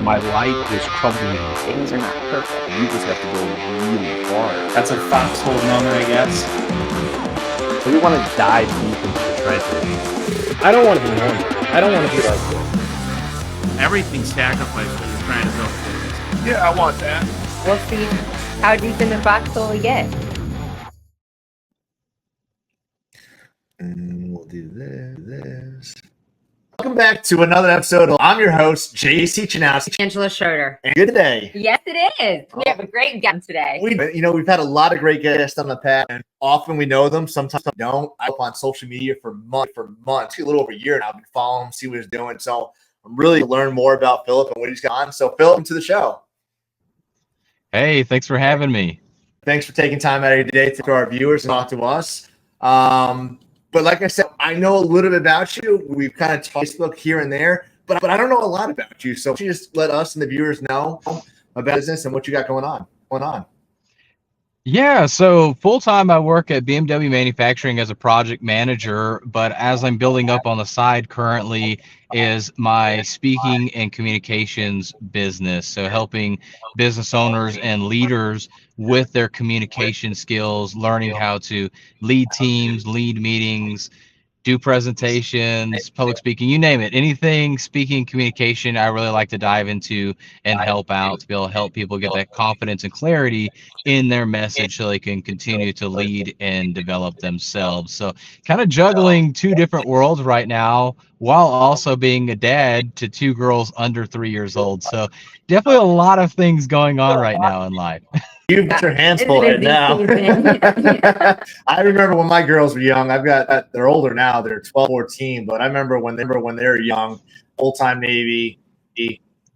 my life was crumbling. Things are not perfect. You just have to go really hard. That's a Foxhole moment, I guess. So we want to dive deep into the trenches. I don't want to be normal. I don't want to be like Everything's sacrificed when you're trying to build things. Yeah, I want that. We'll see how deep in the foxhole we get. And we'll do this. Welcome back to another episode. I'm your host, JC Chanowsky. Angela Schroeder. And good today. Yes, it is. We have a great guest today. We've had a lot of great guests on the past, and often we know them, sometimes we don't. I'm on social media for months, a little over a year now. I've been following him, see what he's doing. So I'm really learn more about Philip and what he's got on. So Philip, welcome to the show. Hey, thanks for having me. Thanks for taking time out of your day to our viewers and talk to us. But like I said, I know a little bit about you. We've kind of talked Facebook here and there, but I don't know a lot about you. So you just let us and the viewers know about business and what you got going on. Yeah, so full-time I work at BMW Manufacturing as a project manager, but as I'm building up on the side currently is my speaking and communications business. So helping business owners and leaders with their communication skills, learning how to lead teams, lead meetings, do presentations, public speaking, you name it. Anything speaking, communication, I really like to dive into and help out to be able to help people get that confidence and clarity in their message so they can continue to lead and develop themselves. So kind of juggling two different worlds right now while also being a dad to two girls under 3 years old. So definitely a lot of things going on right now in life. You've got your hands full right now. I remember when my girls were young. They're older now. They're 12, 14. But I remember when they were young, full-time Navy,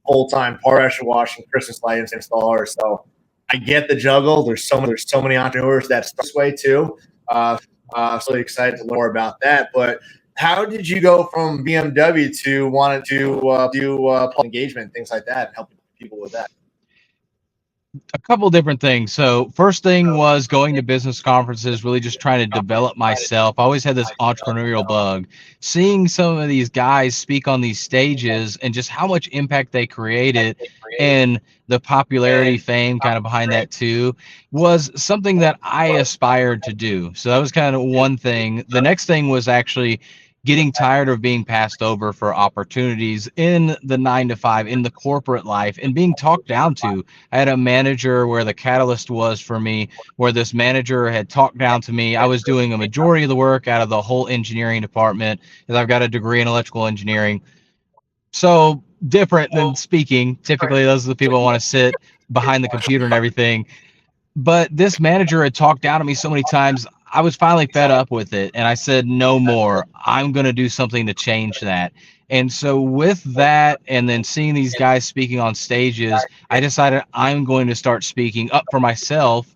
full-time pressure washing, Christmas lights installer. So I get the juggle. There's so many entrepreneurs that's this way too. So excited to learn more about that. But how did you go from BMW to wanting to do public engagement, things like that, and helping people with that? A couple different things. So first thing was going to business conferences, really just trying to develop myself. I always had this entrepreneurial bug. Seeing some of these guys speak on these stages and just how much impact they created and the popularity, fame kind of behind that too, was something that I aspired to do. So that was kind of one thing. The next thing was actually getting tired of being passed over for opportunities in the 9-to-5, in the corporate life, and being talked down to. I had a manager where the catalyst was for me, where this manager had talked down to me. I was doing a majority of the work out of the whole engineering department, because I've got a degree in electrical engineering. So different than speaking. Typically, those are the people who want to sit behind the computer and everything. But this manager had talked down to me so many times, I was finally fed up with it. And I said, no more. I'm going to do something to change that. And so with that, and then seeing these guys speaking on stages, I decided I'm going to start speaking up for myself.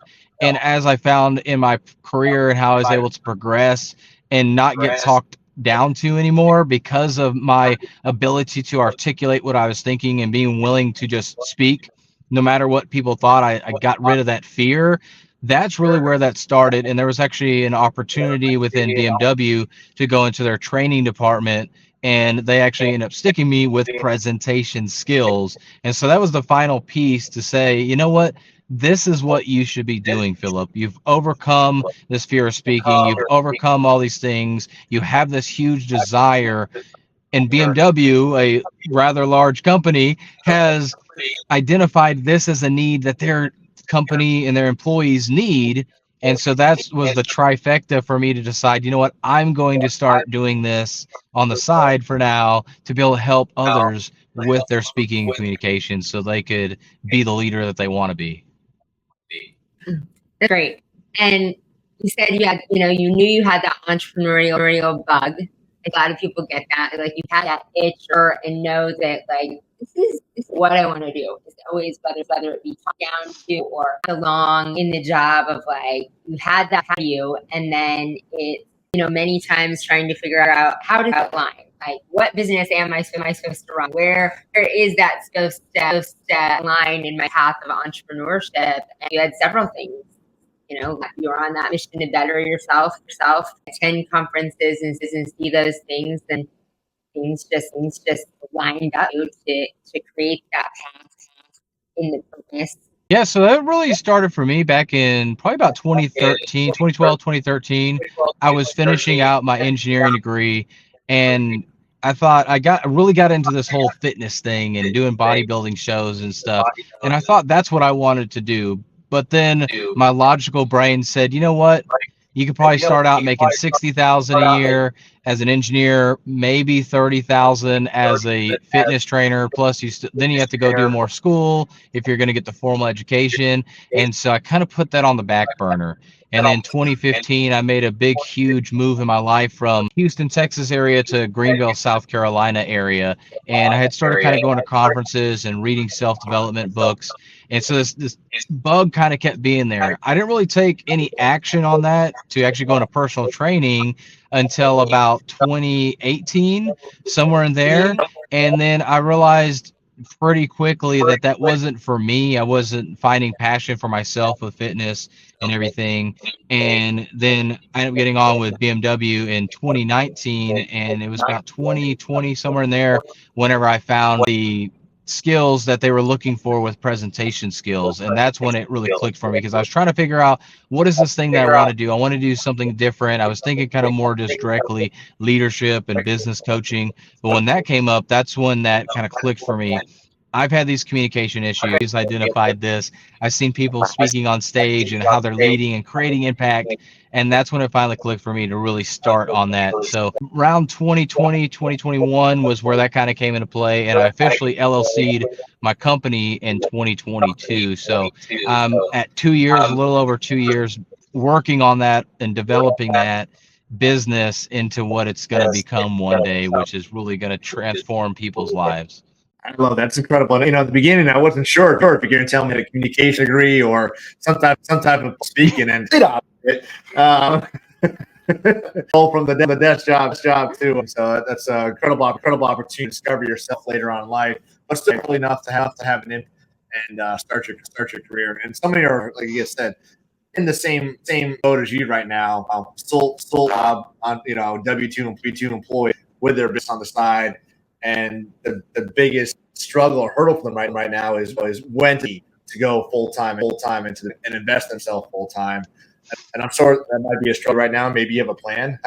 And as I found in my career and how I was able to progress and not get talked down to anymore because of my ability to articulate what I was thinking and being willing to just speak, no matter what people thought, I got rid of that fear. That's really where that started. And there was actually an opportunity within BMW to go into their training department, and they actually ended up sticking me with presentation skills. And so that was the final piece to say, you know what? This is what you should be doing, Philip. You've overcome this fear of speaking. You've overcome all these things. You have this huge desire. And BMW, a rather large company, has identified this as a need that their company and their employees need. And so that was the trifecta for me to decide, you know what, I'm going to start doing this on the side for now to be able to help others with their speaking and communication so they could be the leader that they want to be. That's great. And you said you knew you had that entrepreneurial bug. A lot of people get that, like you had that itch and know that like this is what I want to do. It's always whether it be talked down to or along in the job of like you had that for you, and then it many times trying to figure out how to outline like what business am I supposed to run? Where is that supposed to line in my path of entrepreneurship? And you had several things. You're on that mission to better yourself, attend conferences and see those things. And, things just lined up to create that path in the purpose. Yeah, so that really started for me back in probably about 2013, 2012, 2013. I was finishing out my engineering degree, and I thought I really got into this whole fitness thing and doing bodybuilding shows and stuff. And I thought that's what I wanted to do. But then my logical brain said, you know what? You could probably start out making 60,000 a year as an engineer, maybe 30,000 as a fitness trainer. Plus, then you have to go do more school if you're going to get the formal education. And so I kind of put that on the back burner. And then 2015, I made a big, huge move in my life from Houston, Texas area to Greenville, South Carolina area. And I had started kind of going to conferences and reading self-development books. And so this bug kind of kept being there. I didn't really take any action on that to actually go into personal training until about 2018, somewhere in there. And then I realized pretty quickly that wasn't for me. I wasn't finding passion for myself with fitness and everything. And then I ended up getting on with BMW in 2019, and it was about 2020, somewhere in there, whenever I found the skills that they were looking for with presentation skills. And that's when it really clicked for me, because I was trying to figure out, what is this thing that I want to do? I want to do something different. I was thinking kind of more just directly leadership and business coaching. But when that came up, that's when that kind of clicked for me. I've had these communication issues, identified this. I've seen people speaking on stage and how they're leading and creating impact. And that's when it finally clicked for me to really start on that. So around 2020, 2021 was where that kind of came into play. And I officially LLC'd my company in 2022. So at 2 years, a little over 2 years, working on that and developing that business into what it's going to become one day, which is really going to transform people's lives. I love that. It's incredible. And, at the beginning, I wasn't sure if you're going to tell me a communication degree or some type of speaking, and it all from the desk job too. So that's an incredible opportunity to discover yourself later on in life, but still really enough to have an impact and start your career. And some of you are, like you said, in the same boat as you right now, still on W-2 and P-2 employee with their business on the side. And the biggest struggle or hurdle for them right now is when to go full time into and invest themselves full time. And I'm sure that might be a struggle right now. Maybe you have a plan.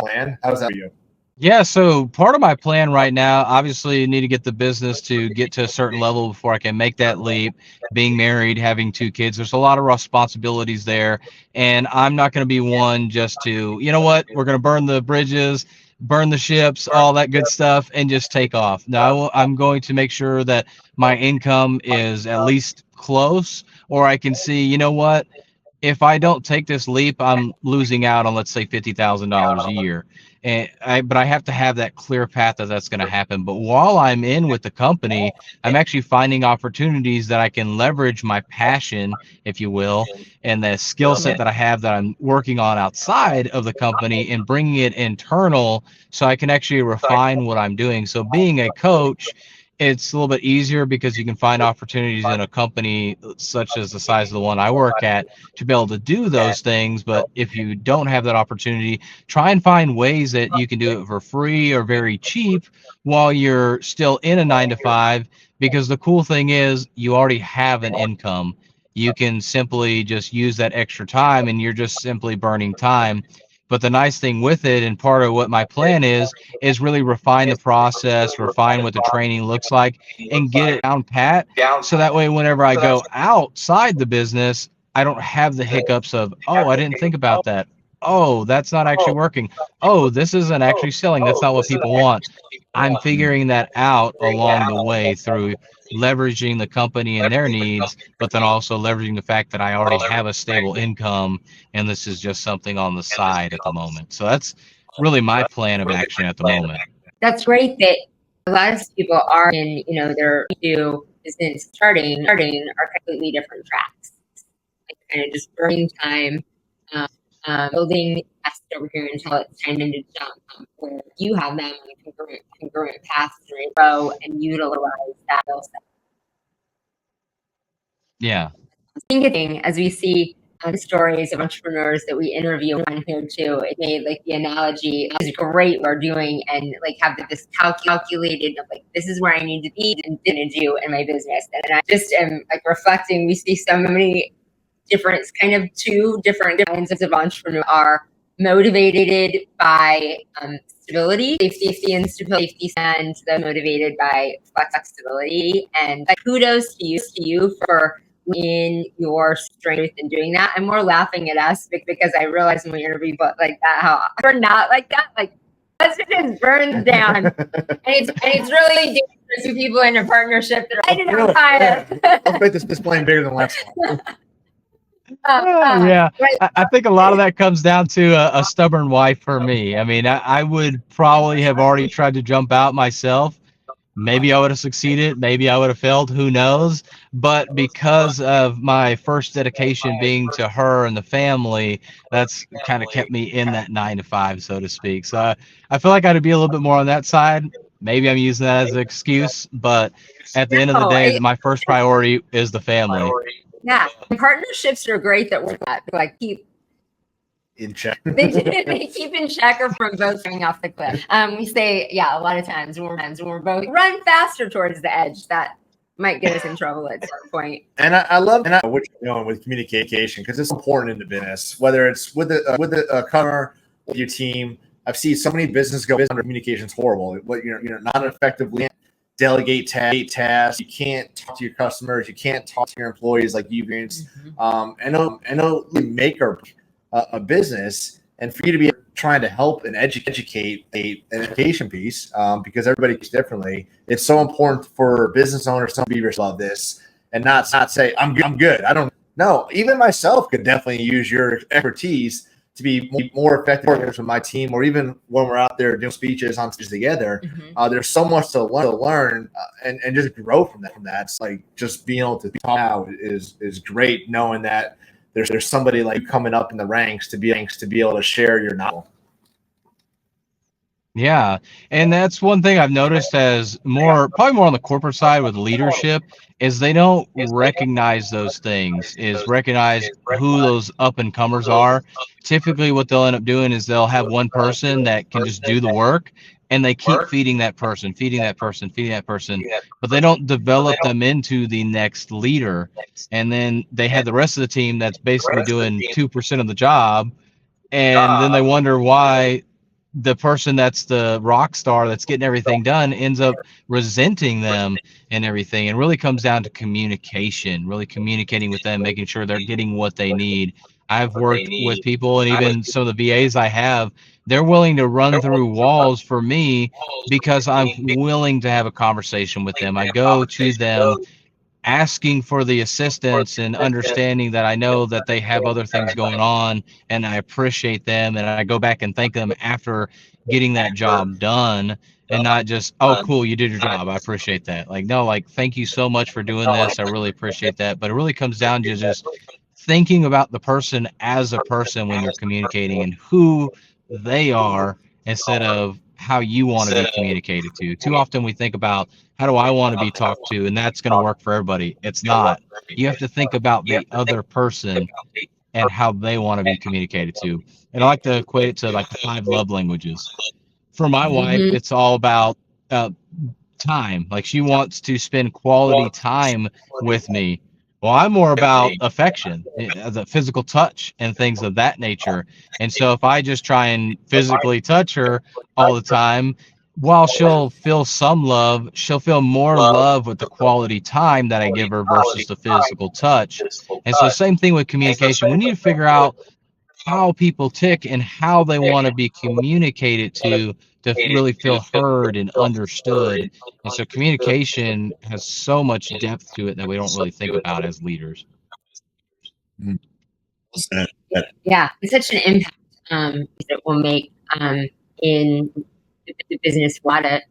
How's that for you? Yeah, so part of my plan right now, obviously, need to get the business to get to a certain level before I can make that leap. Being married, having 2 kids, there's a lot of responsibilities there. And I'm not going to be one just to, you know what, we're going to burn the bridges, burn the ships, all that good stuff, and just take off. No, I'm going to make sure that my income is at least close, or I can see, you know what, if I don't take this leap, I'm losing out on, let's say, $50,000 a year. But I have to have that clear path that's going to happen. But while I'm in with the company, I'm actually finding opportunities that I can leverage my passion, if you will, and the skill set that I have that I'm working on outside of the company and bringing it internal so I can actually refine what I'm doing. So being a coach, it's a little bit easier because you can find opportunities in a company such as the size of the one I work at to be able to do those things. But if you don't have that opportunity, try and find ways that you can do it for free or very cheap while you're still in a 9-to-5, because the cool thing is you already have an income. You can simply just use that extra time and you're just simply burning time. But the nice thing with it, and part of what my plan is really refine the process, refine what the training looks like, and get it down pat. So that way, whenever I go outside the business, I don't have the hiccups of, oh, I didn't think about that. Oh, that's not actually working. Oh, this isn't actually selling. That's not what people want. I'm figuring that out along the way through leveraging the company and their needs, but then also leveraging the fact that I already have a stable income and this is just something on the side at the moment. So that's really my plan of action at the moment. That's great that a lot of people are in, their business starting are completely different tracks. Like kind of just burning time, building assets over here until it's time to jump, where you have them on a congruent path to grow and utilize that skill set. Yeah. Thinking as we see stories of entrepreneurs that we interview on here too. It made like the analogy is great. We're doing and like have this calculated of like this is where I need to be and didn't do in my business. And I just am like reflecting. We see so many different kind of two different kinds of entrepreneurs are motivated by stability, safety and stability, and they're motivated by flexibility. And like, kudos to you for in your strength in doing that. I'm more laughing at us because I realized when we interview but like that how we're not like that. Like let's just burn down. and it's really dangerous to people in a partnership that are Really? Let's make this plane bigger than last one. Yeah, I think a lot of that comes down to a stubborn wife for me. I mean, I would probably have already tried to jump out myself. Maybe I would have succeeded. Maybe I would have failed. Who knows? But because of my first dedication being to her and the family, that's kind of kept me in that 9 to 5, so to speak. So I feel like I'd be a little bit more on that side. Maybe I'm using that as an excuse, but at the end of the day, my first priority is the family. Yeah, partnerships are great that work that like keep in check. they keep in check or from both going off the cliff. We say a lot of times when we're both run faster towards the edge. That might get us in trouble at some point. And I love what you're doing with communication because it's important in the business, whether it's with the customer, with your team. I've seen so many businesses go under communication's horrible. What you're not effectively delegate tasks. You can't talk to your customers. You can't talk to your employees like you experience. I know make or a business, and for you to be trying to help and educate an education piece because everybody thinks differently. It's so important for business owners to be love this and not say I'm good. I don't know. Even myself could definitely use your expertise to be more effective with my team, or even when we're out there doing speeches on stage together. There's so much to learn and just grow from that. It's like just being able to talk now is great, knowing that there's somebody like coming up in the ranks to be able to share your knowledge. Yeah, and that's one thing I've noticed as probably more on the corporate side with leadership is they don't recognize those things, recognize who those up and comers are. Typically what they'll end up doing is they'll have one person that can just do the work, and they keep feeding that person, but they don't develop them into the next leader. And then they have the rest of the team that's basically doing 2% of the job, and then they wonder why the person that's the rock star that's getting everything done ends up resenting them and everything. And really comes down to communication, really communicating with them, making sure they're getting what they need. I've worked with people, and even some of the VAs I have, they're willing to run through walls for me because I'm willing to have a conversation with them. I go to them asking for the assistance and understanding that I know that they have other things going on, and I appreciate them, and I go back and thank them after getting that job done, and not just, oh, cool, you did your job, I appreciate that. Like, no, like, thank you so much for doing this, I really appreciate that. But it really comes down to just thinking about the person as a person when you're communicating and who they are instead of how you want to be communicated to. Too often we think about, how do I want to be talked to? And that's going to work for everybody. It's not. You have to think about the other person and how they want to be communicated to. And I like to equate it to like the 5 love languages. For my wife, it's all about time. Like, she wants to spend quality time with me. Well, I'm more about affection, the physical touch and things of that nature. And so if I just try and physically touch her all the time, while she'll feel some love, she'll feel more love with the quality time that I give her versus the physical touch. And so same thing with communication. We need to figure out how people tick and how they want to be communicated to really feel heard and understood. And so communication has so much depth to it that we don't really think about as leaders. Yeah, it's such an impact that will make in the business. A lot of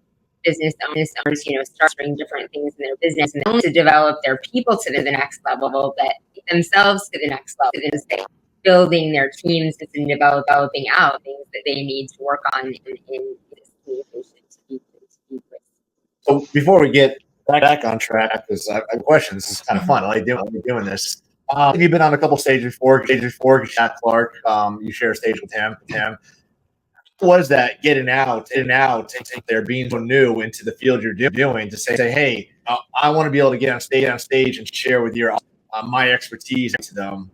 business owners, start doing different things in their business and only to develop their people to the next level, but themselves to the next level. They're building their teams and developing out things that they need to work on in this communication. So before we get back on track, because I have questions, this is kind of fun. I like doing this. You've been on a couple stages before, Jack Clark. You share a stage with him. Was that getting out there, being so new into the field you're doing, to say, hey, I want to be able to get on stage and share with your my expertise to them,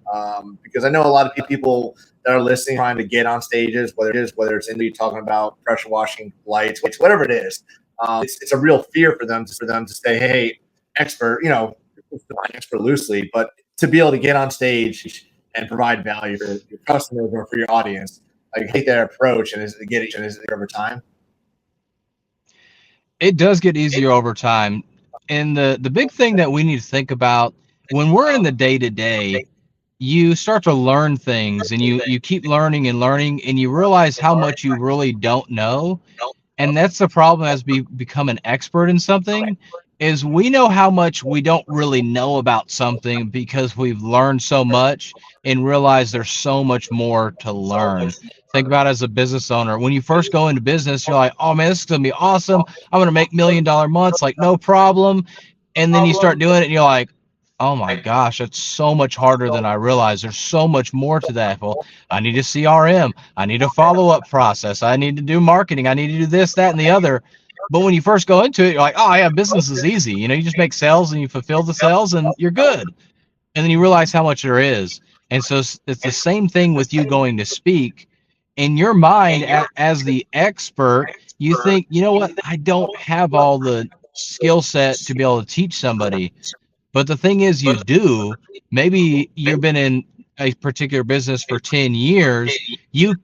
because I know a lot of people that are listening trying to get on stages, whether it's in talking about pressure washing lights, whatever it is. It's a real fear for them to say, hey, expert, expert loosely, but to be able to get on stage and provide value for your customers or for your audience. I hate that approach, and is it over time? It does get easier over time. And the big thing that we need to think about when we're in the day-to-day, you start to learn things, and you keep learning, and you realize how much you really don't know. And that's the problem as we become an expert in something, is we know how much we don't really know about something because we've learned so much and realize there's so much more to learn. Think about it as a business owner. When you first go into business, you're like, oh man, this is going to be awesome. I'm going to make $1 million months, like no problem. And then you start doing it and you're like, oh my gosh, it's so much harder than I realized. There's so much more to that. Well, I need a CRM. I need a follow-up process. I need to do marketing. I need to do this, that, and the other. But when you first go into it, you're like, oh yeah, business is easy. You just make sales and you fulfill the sales and you're good. And then you realize how much there is. And so it's the same thing with you going to speak. In your mind, as the expert, you think, you know what, I don't have all the skill set to be able to teach somebody. But the thing is, you do. Maybe you've been in a particular business for 10 years. You'll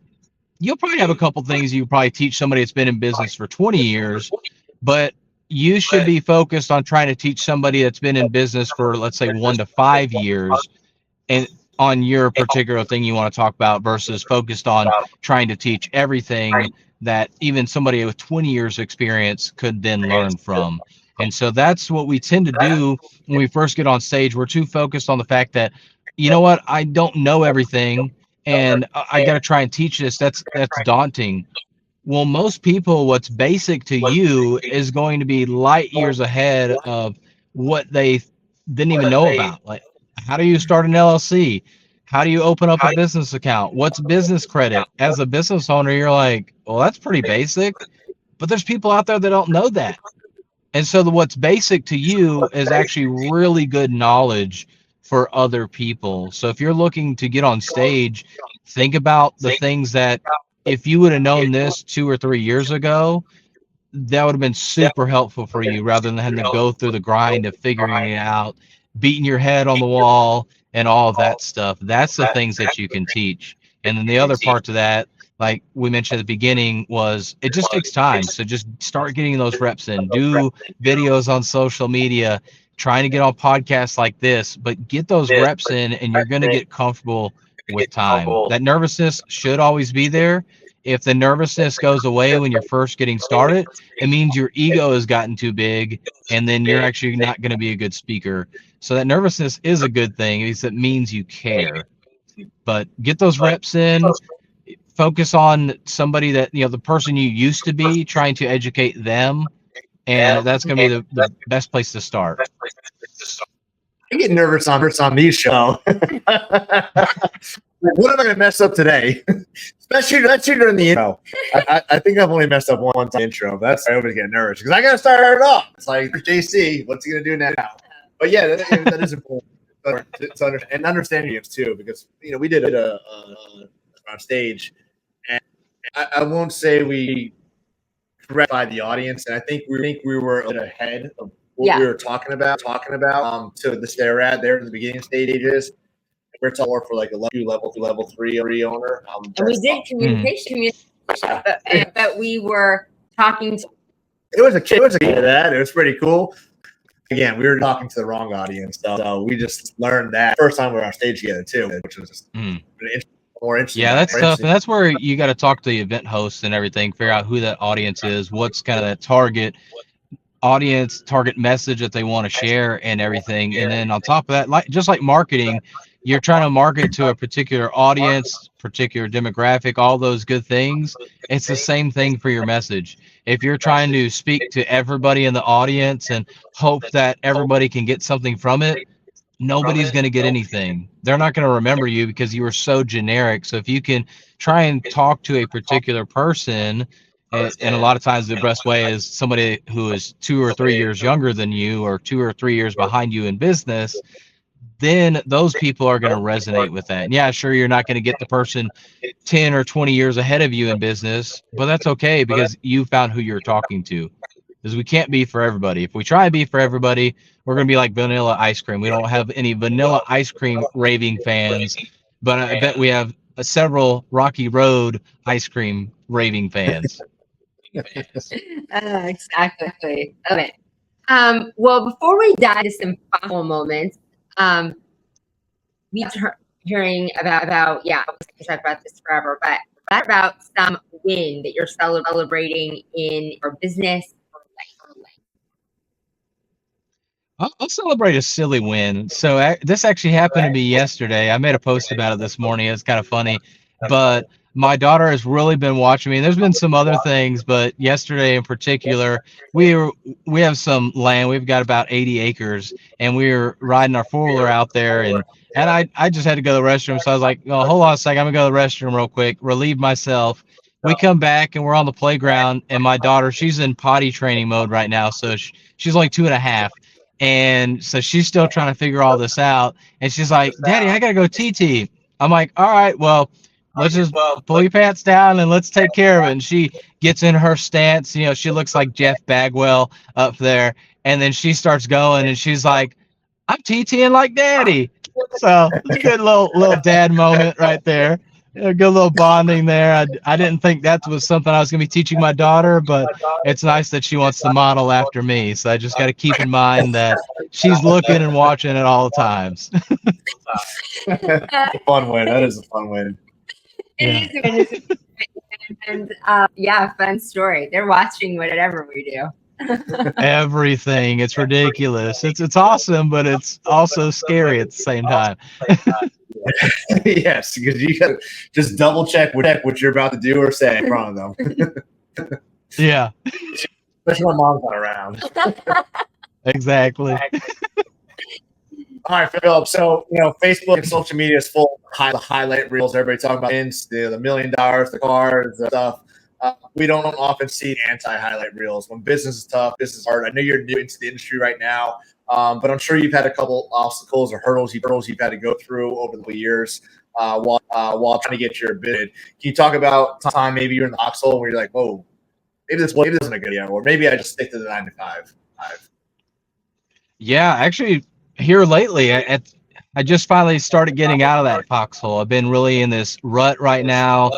probably have a couple things you probably teach somebody that's been in business for 20 years, but you should be focused on trying to teach somebody that's been in business for, let's say, 1 to 5 years, and on your particular thing you want to talk about, versus focused on trying to teach everything that even somebody with 20 years experience could then learn from. And so that's what we tend to do when we first get on stage. We're too focused on the fact that, you know what, I don't know everything and I got to try and teach this. That's daunting. Well, most people, what's basic to you is going to be light years ahead of what they didn't even know about. Like, how do you start an LLC? How do you open up a business account? What's business credit? As a business owner, you're like, well, that's pretty basic. But there's people out there that don't know that. And so what's basic to you is actually really good knowledge for other people. So if you're looking to get on stage, think about the things that if you would have known this 2 or 3 years ago, that would have been super helpful for you, rather than having to go through the grind of figuring it out, beating your head on the wall and all of that stuff. That's the things that you can teach. And then the other part to that, like we mentioned at the beginning, was it just takes time. So just start getting those reps in, do videos on social media, trying to get on podcasts like this, but get those reps in and you're going to get comfortable with time. That nervousness should always be there. If the nervousness goes away when you're first getting started, it means your ego has gotten too big and then you're actually not going to be a good speaker. So that nervousness is a good thing, because it means you care. But get those reps in. Focus on somebody that, the person you used to be, trying to educate them. And that's going to be the best place to start. I get nervous on these shows. What am I going to mess up today? Especially during the intro. I think I've only messed up one time intro. That's why I always get nervous, because I got to start it off. It's like, JC, what's he going to do now? But yeah, that is important to understand it too, because we did it on stage, and I won't say we corrected the audience, and I think we were ahead of what we were talking about to the stare at there in the beginning stages. We're talking more for like a level 3 owner. And we did communication, but we were talking to. It was a key to that. It was pretty cool. Again, we were talking to the wrong audience, so we just learned that first time we were on stage together too, which was just more interesting. Yeah, that's tough, and that's where you got to talk to the event hosts and everything, figure out who that audience is, what's kind of that target audience, target message that they want to share, and everything. And then on top of that, just like marketing, you're trying to market to a particular audience, particular demographic, all those good things. It's the same thing for your message. If you're trying to speak to everybody in the audience and hope that everybody can get something from it, nobody's going to get anything. They're not going to remember you because you were so generic. So if you can try and talk to a particular person, and a lot of times the best way is somebody who is 2 or 3 years younger than you or 2 or 3 years behind you in business, then those people are going to resonate with that. And yeah, sure, you're not going to get the person 10 or 20 years ahead of you in business, but that's okay because you found who you're talking to. Because we can't be for everybody. If we try to be for everybody, we're going to be like vanilla ice cream. We don't have any vanilla ice cream raving fans, but I bet we have several Rocky Road ice cream raving fans. Exactly. Okay. Well, before we dive into some Foxhole moments, we hearing about yeah, we can talk about this forever, but what about some win that you're celebrating in your business or life? I'll celebrate a silly win. So this actually happened to me yesterday. I made a post about it this morning. It's kind of funny, but my daughter has really been watching me. And there's been some other things, but yesterday in particular, we have some land. We've got about 80 acres, and we were riding our four-wheeler out there, and I just had to go to the restroom. So I was like, oh, hold on a second, I'm gonna go to the restroom real quick, relieve myself. We come back and we're on the playground, and my daughter, she's in potty training mode right now, so she's only 2.5. And so she's still trying to figure all this out. And she's like, Daddy, I got to go TT. I'm like, all right, well, let's just pull your pants down and let's take care of it. And she gets in her stance. You know, she looks like Jeff Bagwell up there. And then she starts going and she's like, I'm TTing like Daddy. So it's a good little dad moment right there. A good little bonding there. I didn't think that was something I was going to be teaching my daughter, but it's nice that she wants to model after me. So I just got to keep in mind that she's looking and watching at all times. Fun win. That is a fun win. It is and yeah, fun story. They're watching whatever we do. Everything. It's ridiculous. It's awesome, but it's also scary at the same time. Yes, because you got to just double check what you're about to do or say in front of them. Yeah. Especially when mom's not around. Exactly. All right, Philip. So, Facebook and social media is full of highlight reels. Everybody talking about the $1 million, the cars, the stuff. We don't often see anti-highlight reels. When business is tough, business is hard. I know you're new into the industry right now, but I'm sure you've had a couple obstacles or hurdles you've had to go through over the years while trying to get your bid. Can you talk about time maybe you're in the Foxhole where you're like, whoa, maybe this isn't a good idea, or maybe I just stick to the 9 to 5. Yeah, actually, here lately, I just finally started getting out of that Foxhole. I've been really in this rut right now.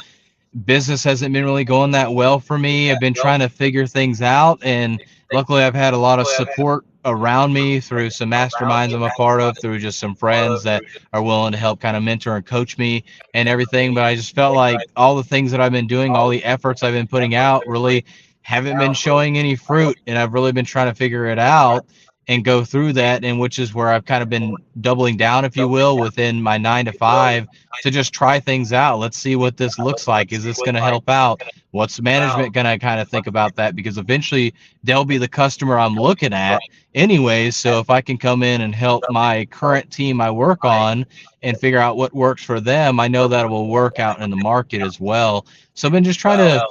Business hasn't been really going that well for me. I've been trying to figure things out, and luckily I've had a lot of support around me through some masterminds I'm a part of, through just some friends that are willing to help kind of mentor and coach me and everything. But I just felt like all the things that I've been doing, all the efforts I've been putting out really haven't been showing any fruit, and I've really been trying to figure it out and go through that, and which is where I've kind of been doubling down, if you will, within my 9 to 5 to just try things out. Let's see what this looks like. Is this going to help out? What's management going to kind of think about that? Because eventually they'll be the customer I'm looking at anyways. So if I can come in and help my current team I work on and figure out what works for them, I know that will work out in the market as well. So I've been just trying to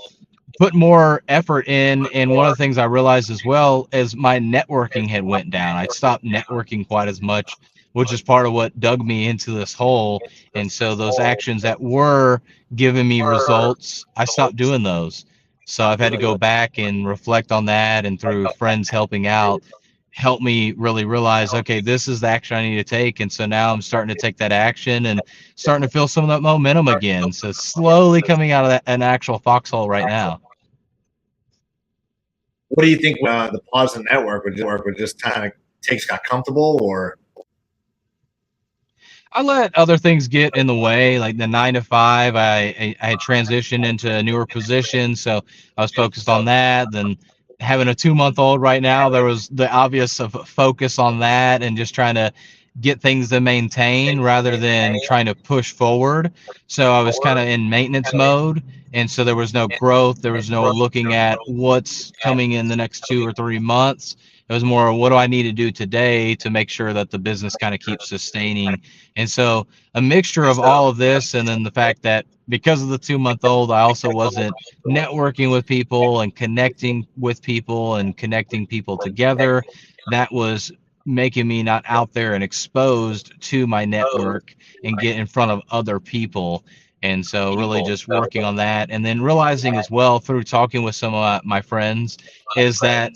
put more effort in, and one of the things I realized as well is my networking had went down. I stopped networking quite as much, which is part of what dug me into this hole. And so those actions that were giving me results, I stopped doing those. So I've had to go back and reflect on that, and through friends helping out, help me really realize, okay, this is the action I need to take. And so now I'm starting to take that action and starting to feel some of that momentum again. So slowly coming out of an actual Foxhole right now. What do you think the positive network would just kind of got comfortable, or? I let other things get in the way, like the 9 to 5. I had transitioned into a newer position, so I was focused on that. Then having a 2-month-old right now, there was the obvious of focus on that and just trying to get things to maintain rather than trying to push forward. So I was kind of in maintenance mode, and so there was no growth. There was no looking at what's coming in the next 2 or 3 months. It was more, what do I need to do today to make sure that the business kind of keeps sustaining? And so a mixture of all of this, and then the fact that because of the 2-month-old, I also wasn't networking with people and connecting with people and connecting people together. That was making me not out there and exposed to my network and get in front of other people. And so really just working on that, and then realizing as well through talking with some of my friends is that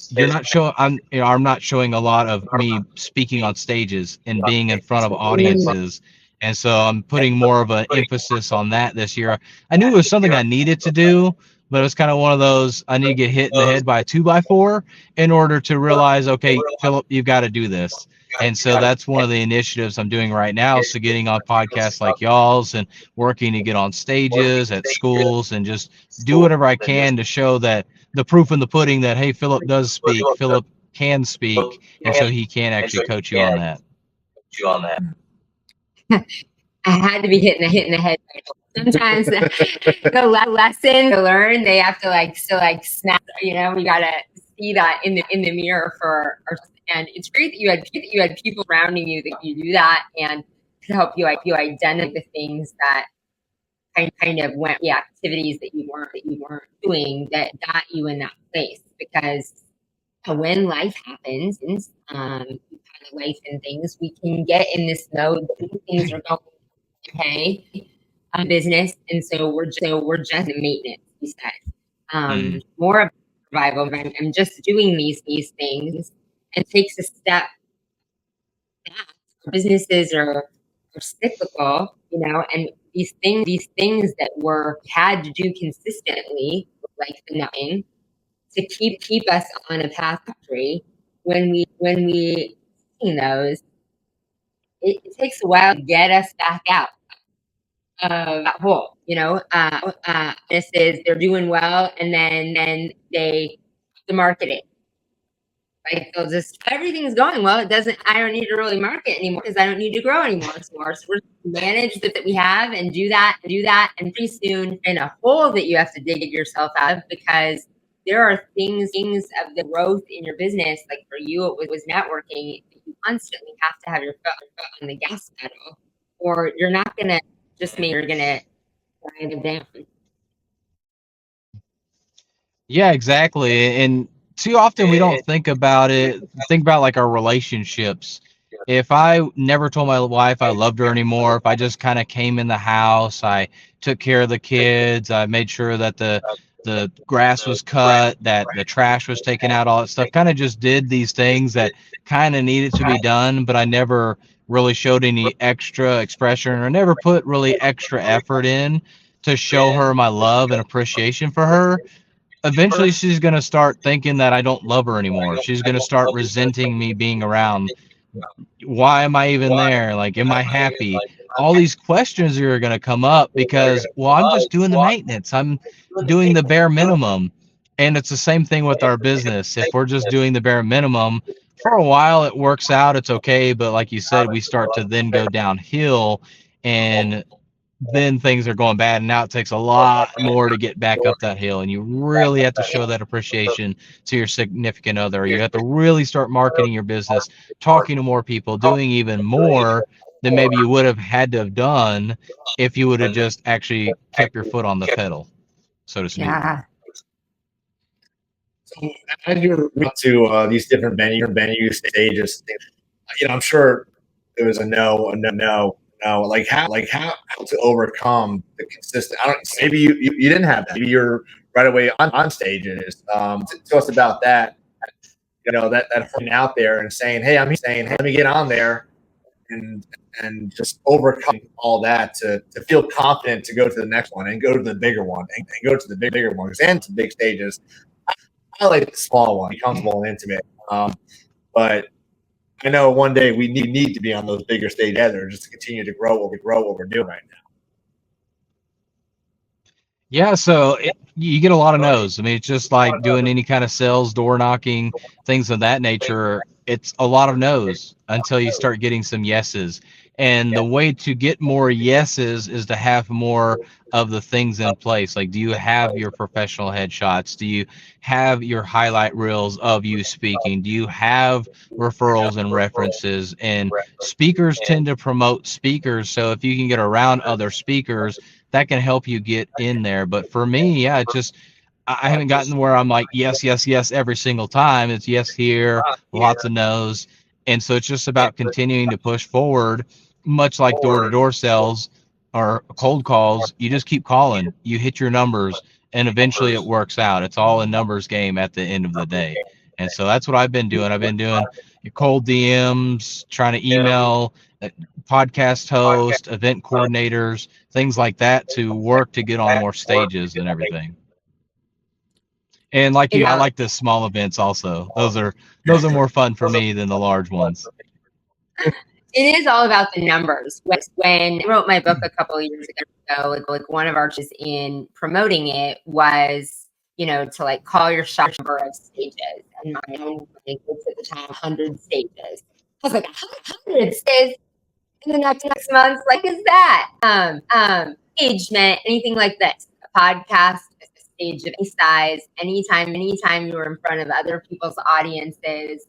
I'm not showing a lot of me speaking on stages and being in front of audiences. And so I'm putting more of an emphasis on that this year. I knew it was something I needed to do, but it was kind of one of those, I need to get hit in the head by a 2x4 in order to realize, okay, Philip, you've got to do this. And so that's one of the initiatives I'm doing right now. So getting on podcasts like y'all's and working to get on stages at schools and just do whatever I can to show that the proof in the pudding that, hey, Philip does speak, Philip can speak, and so he can actually coach you on that. I had to be hitting the head. Sometimes the lesson to learn, they have to snap. We gotta see that in the mirror and it's great that you had people surrounding you that you do that and to help you identify the things that kind of went the activities that you weren't doing that got you in that place. Because when life happens, life and things, we can get in this mode that things are going okay business, and so we're just in maintenance. We said more of survival. I'm just doing these things, and takes a step back. Businesses are cyclical, and these things that were had to do consistently, like the nothing, to keep us on a path to victory. When we see those, it takes a while to get us back out of that hole. This is they're doing well, and then they market it. Right? They'll just everything's going well. It doesn't. I don't need to really market anymore because I don't need to grow anymore. So we're manage that we have and do that, and pretty soon in a hole that you have to dig yourself out of, because there are things of the growth in your business. Like for you, it was networking. You constantly have to have your foot on the gas pedal, or you're not gonna you're gonna grind it down. Yeah, exactly. And too often we don't think about like our relationships. If I never told my wife I loved her anymore, if I just kind of came in the house, I took care of the kids, I made sure that the grass was cut, that the trash was taken out, all that stuff, kind of just did these things that kind of needed to be done, but I never really showed any extra expression or never put really extra effort in to show her my love and appreciation for her. Eventually she's going to start thinking that I don't love her anymore. She's going to start resenting me being around. Why am I even there? Like, am I happy? All these questions are going to come up because, well, I'm just doing the maintenance. I'm doing the bare minimum. And it's the same thing with our business. If we're just doing the bare minimum, for a while it works out, it's okay. But like you said, we start to then go downhill, and then things are going bad, and now it takes a lot more to get back up that hill, and you really have to show that appreciation to your significant other. You have to really start marketing your business, talking to more people, doing even more than maybe you would have had to have done if you would have just actually kept your foot on the pedal, so to speak. Yeah. So as you're to these different venue stages, I'm sure there was a no. Like how to overcome the consistent. Maybe you didn't have that. Maybe you're right away on stages. Tell us about that. That holding out there and saying, "Hey, let me get on there," and just overcome all that to feel confident to go to the next one and go to the bigger one and go to the bigger ones and to big stages. I like the small one, be comfortable and intimate. But I know one day we need to be on those bigger stages together just to continue to grow what we're doing right now. Yeah, so you get a lot of no's. I mean, it's just like doing any kind of sales, door knocking, things of that nature. It's a lot of no's until you start getting some yeses. And the way to get more yeses is to have more of the things in place. Like, do you have your professional headshots? Do you have your highlight reels of you speaking? Do you have referrals and references? And speakers tend to promote speakers. So if you can get around other speakers, that can help you get in there. But for me, yeah, it's just, I haven't gotten where I'm like, yes, yes, yes, every single time. It's yes here, lots of no's. And so it's just about continuing to push forward, much like door-to-door sales or cold calls. You just keep calling, you hit your numbers, and eventually it works out. It's all a numbers game at the end of the day. And so that's what I've been doing. I've been doing cold DMs, trying to email podcast hosts, event coordinators, things like that to work to get on more stages and everything. And like you, I like the small events also. Those are more fun for me than the large ones. It is all about the numbers. When I wrote my book a couple of years ago, like one of our just in promoting it was, to like call your shot number of stages. And my own, I think it's at the time 100 stages. I was like, 100 stages in the next 6 months? Like, is that engagement, anything like this? A podcast, a stage of any size, anytime you were in front of other people's audiences.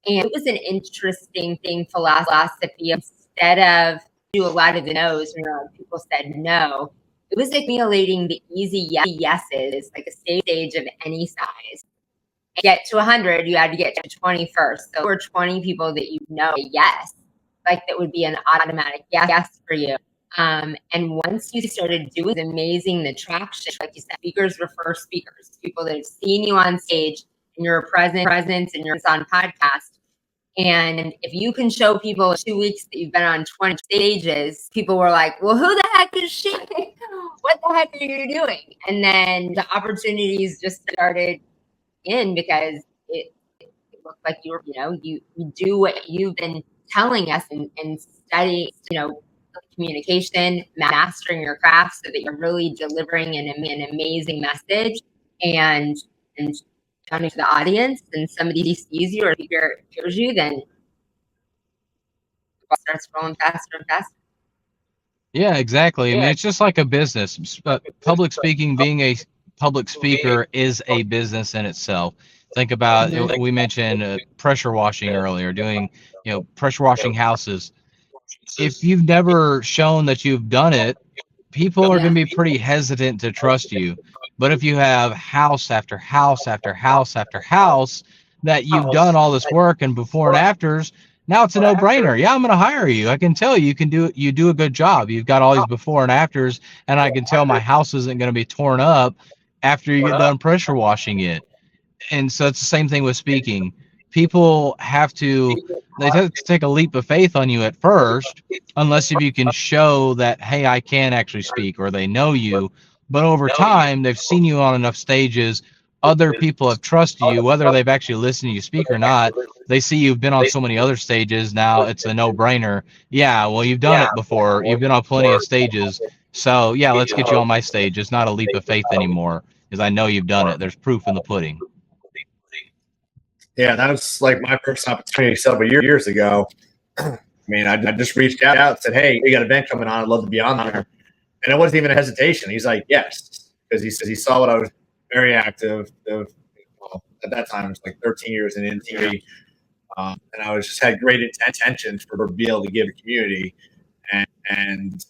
And it was an interesting philosophy. Instead of do a lot of the no's, people said no, it was accumulating the easy yeses, like a stage of any size. And get to 100, you had to get to 20 first. So there were 20 people that yes, like that would be an automatic yes for you. And once you started doing amazing, the traction, like you said, speakers refer speakers, people that have seen you on stage and your presence and you're on podcast. And if you can show people in 2 weeks that you've been on 20 stages, people were like, well, who the heck is she? What the heck are you doing? And then the opportunities just started in because it looked like you do what you've been telling us and studying, communication, mastering your craft so that you're really delivering an amazing message and to the audience, and somebody sees you or hears you, then it starts rolling faster and faster. Yeah, exactly. I mean, it's just like a business. Public speaking, being a public speaker is a business in itself. Think about, we mentioned pressure washing earlier, doing, pressure washing houses. If you've never shown that you've done it, people are going to be pretty hesitant to trust you. But if you have house after house after house after house that you've done all this work and before and afters, now it's a no-brainer. Yeah, I'm going to hire you. I can tell you do a good job. You've got all these before and afters, and I can tell my house isn't going to be torn up after you get done pressure washing it. And so it's the same thing with speaking. People have to take a leap of faith on you at first, unless if you can show that, hey, I can actually speak, or they know you. But over time, they've seen you on enough stages. Other people have trusted you, whether they've actually listened to you speak or not. They see you've been on so many other stages. Now it's a no-brainer. Yeah, well, you've done it before. You've been on plenty of stages. So, yeah, let's get you on my stage. It's not a leap of faith anymore, because I know you've done it. There's proof in the pudding. Yeah, that was like my first opportunity several years ago. I mean, I just reached out and said, hey, we got an event coming on. I'd love to be on there. And it wasn't even a hesitation. He's like, yes, because he says he saw what I was very active. At that time, it was like 13 years in TV. And I just had great intentions for to be able to give a community. And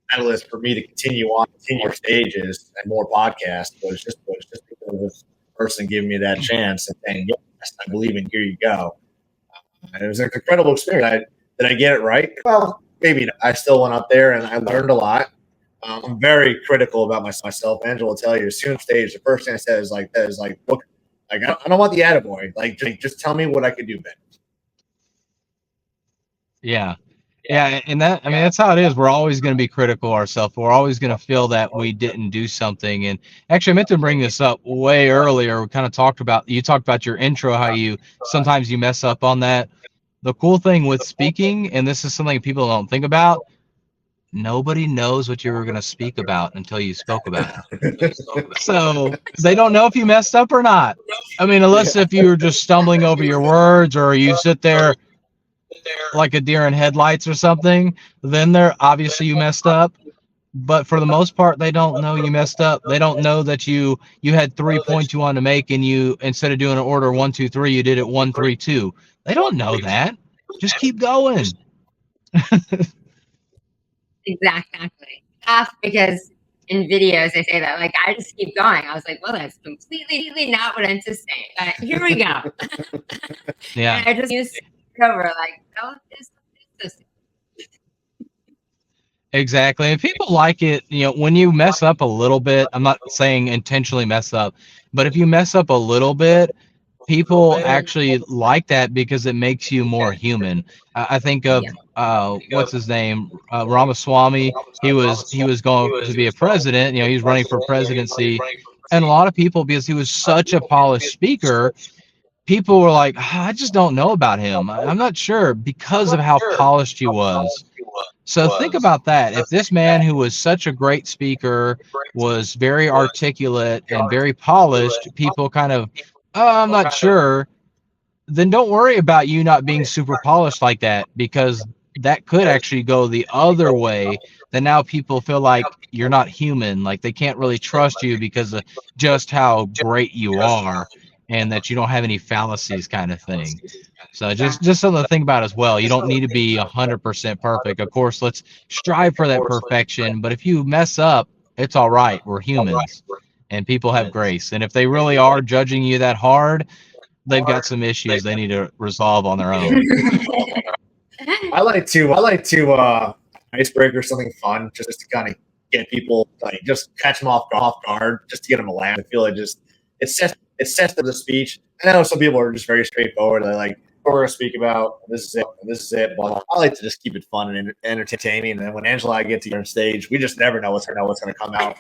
catalyst for me to continue more stages and more podcasts was just because of this person giving me that chance and saying, yes, I believe in, here you go. And it was an incredible experience. Did I get it right? Well, maybe not. I still went up there and I learned a lot. I'm very critical about myself. Angela will tell you, as soon as stage, the first thing I said is like, look, like I don't want the attaboy. Like, just tell me what I could do better. Yeah. And that's how it is. We're always going to be critical of ourselves. We're always going to feel that we didn't do something. And actually, I meant to bring this up way earlier. We kind of talked about your intro, how sometimes you mess up on that. The cool thing with speaking, and this is something people don't think about, nobody knows what you were going to speak about until you spoke about it. So they don't know if you messed up or not. I mean, unless if you were just stumbling over your words or you sit there. like a deer in headlights or something, then they're obviously you messed up. But for the most part, they don't know you messed up. They don't know that you had 3 points you wanted to make, and you, instead of doing an order 1 2 3, you did it 1 3 2. They don't know that. Just keep going. Exactly. Because in videos they say that, like, I just keep going. I was like, well, that's completely not what I'm anticipating. But here we go. Yeah. And I just used to cover like, oh, this. Exactly. And people like it, when you mess up a little bit, I'm not saying intentionally mess up, but if you mess up a little bit, people actually like that because it makes you more human. I think of what's his name, Ramaswamy. He was going to be a president. He was running for presidency, and a lot of people, because he was such a polished speaker, people were like, I just don't know about him. I'm not sure because of how polished he was. So think about that. If this man who was such a great speaker was very articulate and very polished, people kind of, oh, I'm not sure, then don't worry about you not being super polished like that, because that could actually go the other way. Then now people feel like you're not human, like they can't really trust you because of just how great you are and that you don't have any fallacies, kind of thing. So just something to think about as well. You don't need to be 100% perfect. Of course, let's strive for that perfection, but if you mess up, it's all right. We're humans and people have grace. And if they really are judging you that hard, they've got some issues they need to resolve on their own. I like to icebreaker something fun just to kind of get people, like, just catch them off guard, just to get them to laugh. I feel like it sets the speech. I know some people are just very straightforward. They're like, we're going to speak about this is it. But I like to just keep it fun and entertaining. And then when Angela and I get to on stage, we just never know what's going to come out.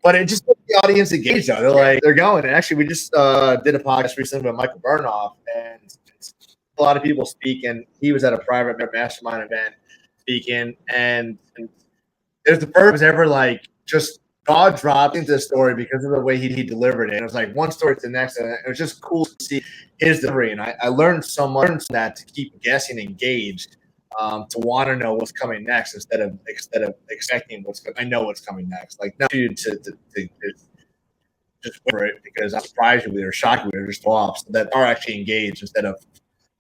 But it just gets the audience engaged, though. They're going. And actually, we just did a podcast recently with Michael Burnoff, and a lot of people speak, and he was at a private mastermind event speaking, and there's the first was ever like just God dropped into the story because of the way he delivered it. And it was like one story to the next, and it was just cool to see his delivery. And I learned so much from that, to keep guessing engaged, to want to know what's coming next instead of expecting I know what's coming next. Like, not you to just wait for it, because I'm surprised you or shocked you or just flops that are actually engaged instead of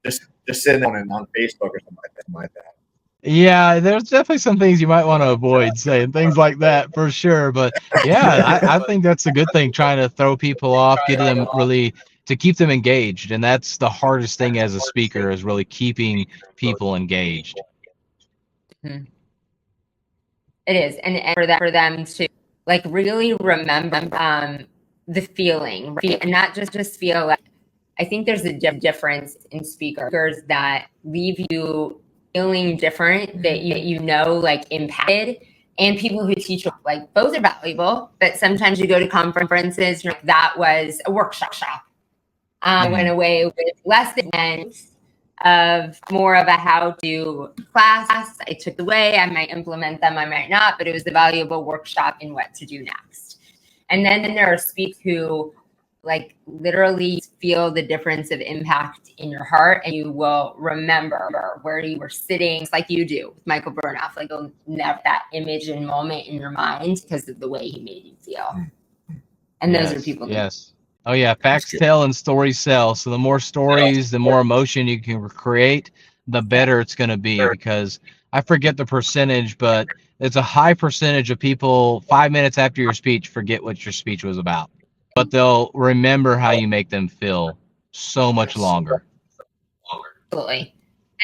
just sitting on Facebook or something like that. Yeah, there's definitely some things you might want to avoid saying things like that, for sure. But yeah, I think that's a good thing, trying to throw people off, get them really to keep them engaged. And that's the hardest thing as a speaker, is really keeping people engaged. It is. And for them to, like, really remember the feeling, right? And not just feel like, I think there's a difference in speakers that leave you feeling different, that like impacted, and people who teach, like, both are valuable. But sometimes you go to conferences, you're like, that was a workshop. I went away with less than of more of a how-to class. I took away. I might implement them, I might not, but it was a valuable workshop in what to do next. And then there are speakers who, like, literally feel the difference of impact in your heart, and you will remember where you were sitting, like you do with Michael Burnoff. Like, you'll never that image and moment in your mind because of the way he made you feel. And those are people. Yes. Oh yeah, facts tell and stories sell. So the more stories, the more emotion you can create, the better it's going to be. Because I forget the percentage, but it's a high percentage of people 5 minutes after your speech forget what your speech was about, but they'll remember how you make them feel so much longer. Absolutely.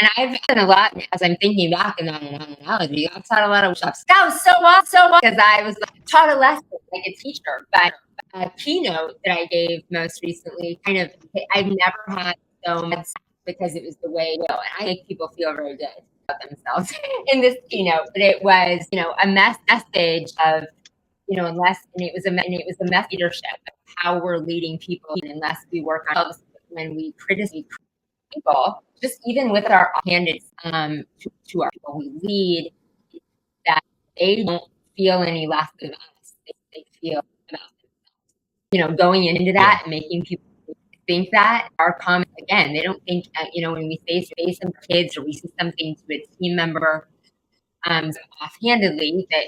And I've done a lot, as I'm thinking back in that analogy, I've taught a lot of workshops. That was so awesome, because I was taught a lesson like a teacher. But a keynote that I gave most recently, I've never had so much, because it was the way, and I make people feel very good about themselves in this keynote. But it was, a message of, unless, and it was a message leadership of how we're leading people, unless we work on ourselves, when we criticize people, just even with our candidates, to our people we lead, that they don't feel any less than us. They feel about themselves. Going into that and making people think that. Our comments, again, they don't think, when we say some kids or we see something to a team member offhandedly, that,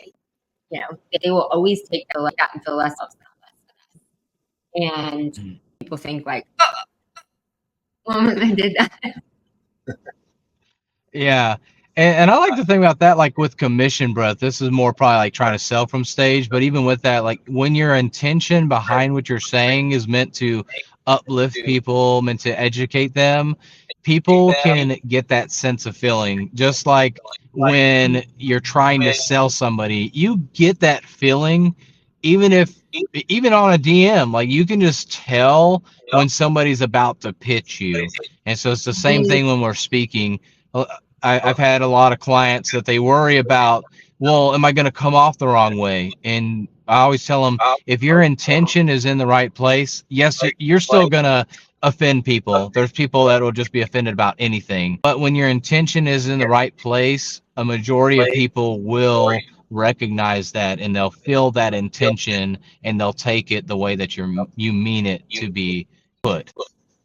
they will always take it like that and feel less of them. And people think like, oh, I did that. Yeah. And I like to think about that, like with commission breath, this is more probably like trying to sell from stage. But even with that, like when your intention behind what you're saying is meant to uplift people, meant to educate them, people can get that sense of feeling. Just like when you're trying to sell somebody, you get that feeling, even on a DM, like you can just tell when somebody's about to pitch you. And so it's the same thing when we're speaking. I've had a lot of clients that they worry about, well, am I going to come off the wrong way? And I always tell them, if your intention is in the right place, yes, you're still going to offend people. There's people that will just be offended about anything. But when your intention is in the right place, a majority of people will recognize that and they'll feel that intention and they'll take it the way that you mean it to be put.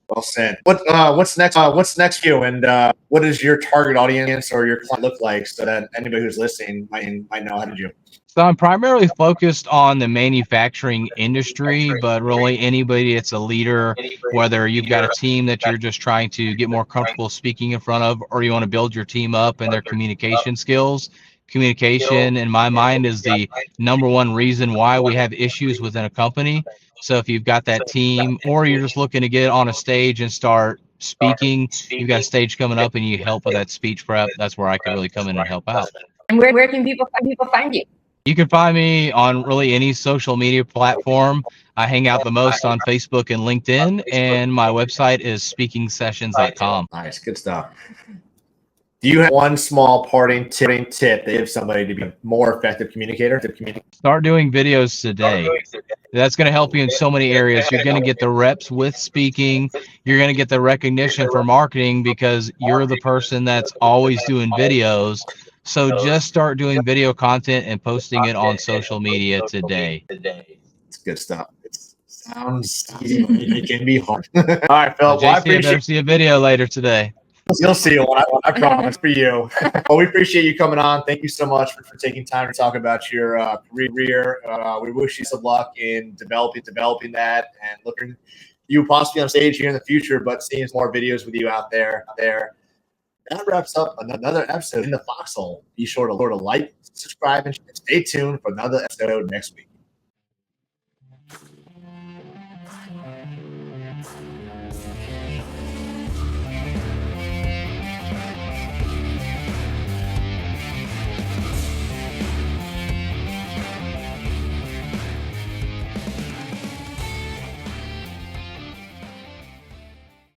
Well said. What's next? What's next for you? And what does your target audience or your client look like, so that anybody who's listening might know how to do? So I'm primarily focused on the manufacturing industry, but really anybody that's a leader, whether you've got a team that you're just trying to get more comfortable speaking in front of, or you want to build your team up and their communication skills. Communication, in my mind, is the number one reason why we have issues within a company. So if you've got that team, or you're just looking to get on a stage and start speaking, you've got a stage coming up and you help with that speech prep, that's where I can really come in and help out. And where can people find you? You can find me on really any social media platform. I hang out the most on Facebook and LinkedIn, and my website is speakingsessions.com. Nice, good stuff. Do you have one small parting tip that gives somebody to be a more effective communicator? Start doing videos today. That's going to help you in so many areas. You're going to get the reps with speaking. You're going to get the recognition for marketing because you're the person that's always doing videos. So just start doing video content and posting it on social media today. It's good stuff. It sounds easy, but it can be hard. All right, Phil. JC, I better see a video later today. You'll see one. I promise for you. Well, we appreciate you coming on. Thank you so much for taking time to talk about your career. We wish you some luck in developing that and looking you possibly on stage here in the future, but seeing more videos with you out there. That wraps up another episode in the Foxhole. Be sure to like, subscribe, and stay tuned for another episode next week.